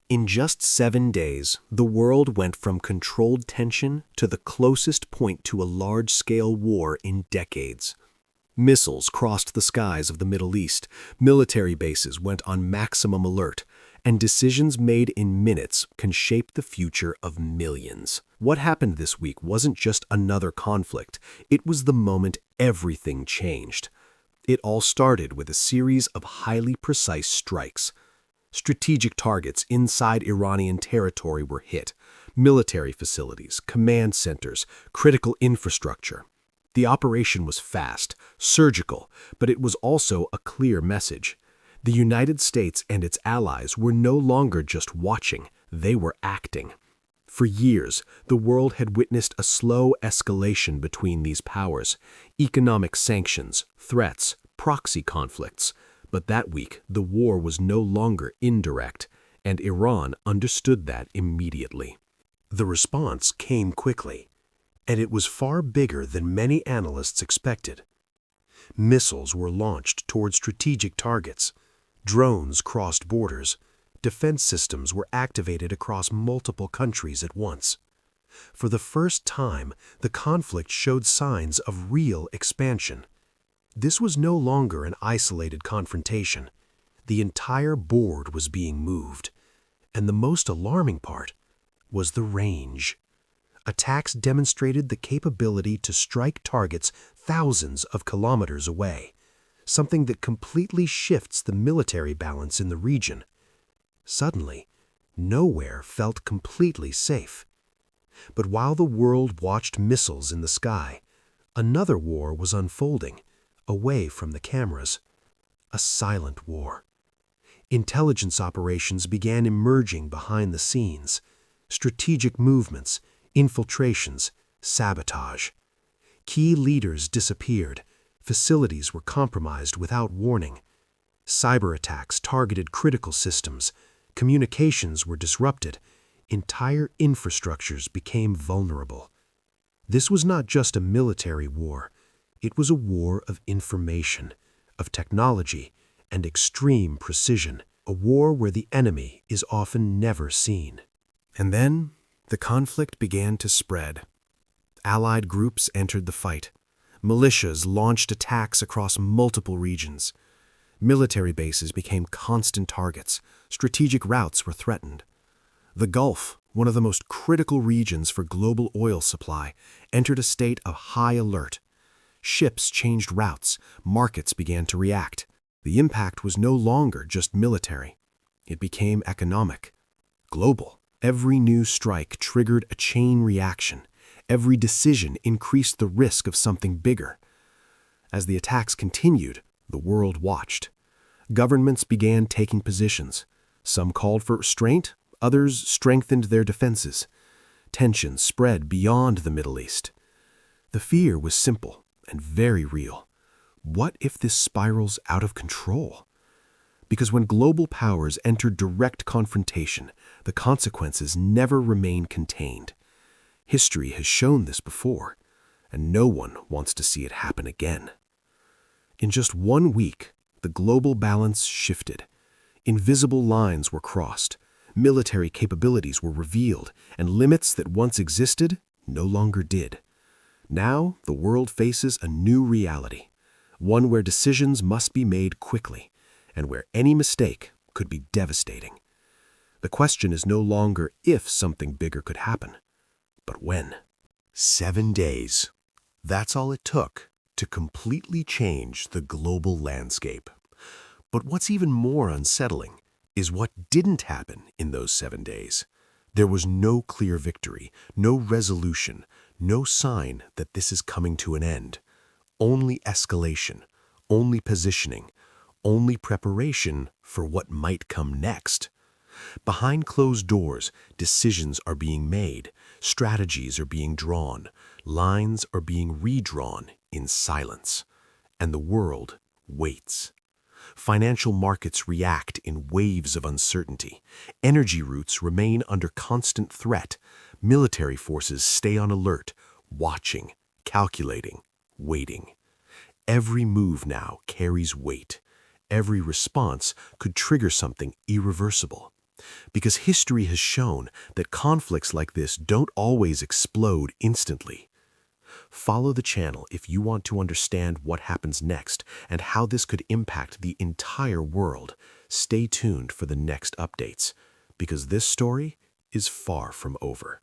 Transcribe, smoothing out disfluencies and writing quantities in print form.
In just 7 days, the world went from controlled tension to the closest point to a large-scale war in decades. Missiles crossed the skies of the Middle East, military bases went on maximum alert, and decisions made in minutes can shape the future of millions. What happened this week wasn't just another conflict, it was the moment everything changed. It all started with a series of highly precise strikes. Strategic targets inside Iranian territory were hit, military facilities, command centers, critical infrastructure. The operation was fast, surgical, but it was also a clear message. The United States and its allies were no longer just watching, they were acting. For years, the world had witnessed a slow escalation between these powers, economic sanctions, threats, proxy conflicts. But that week, the war was no longer indirect, and Iran understood that immediately. The response came quickly, and it was far bigger than many analysts expected. Missiles were launched toward strategic targets, drones crossed borders, defense systems were activated across multiple countries at once. For the first time, the conflict showed signs of real expansion. This was no longer an isolated confrontation. The entire board was being moved. And the most alarming part was the range. Attacks demonstrated the capability to strike targets thousands of kilometers away, something that completely shifts the military balance in the region. Suddenly, nowhere felt completely safe. But while the world watched missiles in the sky, another war was unfolding, away from the cameras. A silent war. Intelligence operations began emerging behind the scenes. Strategic movements, infiltrations, sabotage. Key leaders disappeared. Facilities were compromised without warning. Cyber attacks targeted critical systems. Communications were disrupted. Entire infrastructures became vulnerable. This was not just a military war. It was a war of information, of technology, and extreme precision, a war where the enemy is often never seen. And then, the conflict began to spread. Allied groups entered the fight. Militias launched attacks across multiple regions. Military bases became constant targets. Strategic routes were threatened. The Gulf, one of the most critical regions for global oil supply, entered a state of high alert. Ships changed routes, markets began to react. The impact was no longer just military. It became economic, global. Every new strike triggered a chain reaction. Every decision increased the risk of something bigger. As the attacks continued, the world watched. Governments began taking positions. Some called for restraint, others strengthened their defenses. Tensions spread beyond the Middle East. The fear was simple and very real. What if this spirals out of control? Because when global powers enter direct confrontation, the consequences never remain contained. History has shown this before, and no one wants to see it happen again. In just 1 week, the global balance shifted. Invisible lines were crossed, military capabilities were revealed, and limits that once existed no longer did. Now, the world faces a new reality, one where decisions must be made quickly, and where any mistake could be devastating. The question is no longer if something bigger could happen, but when. 7 days. That's all it took to completely change the global landscape. But what's even more unsettling is what didn't happen in those 7 days. There was no clear victory, no resolution, no sign that this is coming to an end. Only escalation, only positioning, only preparation for what might come next. Behind closed doors, decisions are being made, strategies are being drawn, lines are being redrawn in silence, and the world waits. Financial markets react in waves of uncertainty. Energy routes remain under constant threat. Military forces stay on alert, watching, calculating, waiting. Every move now carries weight, every response could trigger something irreversible. Because history has shown that conflicts like this don't always explode instantly. Follow the channel if you want to understand what happens next and how this could impact the entire world. Stay tuned for the next updates, because this story is far from over.